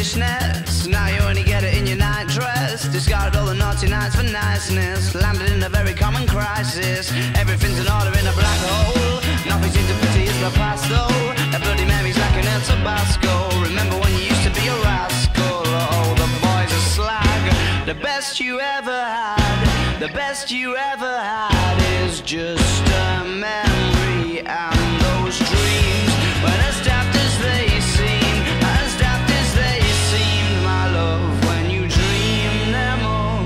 fishnets. Now you only get it in your night dress. Discarded all the naughty nights for niceness. Landed in a very common crisis. Everything's in order in a black hole. Nothing seems to pity is the past though. That Bloody Mary's like an El Tabasco. Remember when you used to be a rascal? Oh, the boys are slag. The best you ever had, the best you ever had is just a memory. And those dreams, but as daft as they seem, as daft as they seemed, my love, when you dream them all.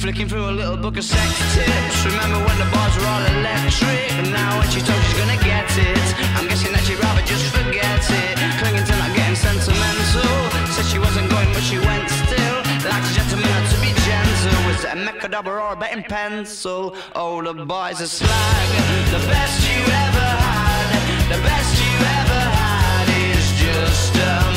Flicking through a little book of sex tips. Remember when the bars were all electric? And now when she told she's gonna get it, I'm guessing that she'd rather just forget it. Clinging to not getting sentimental. Said she wasn't going but she went still. Like a gentleman had to be gentle. Was it a mechadabra or a betting pencil? Oh, the boys are slag. The best you ever had, the best you ever had is just a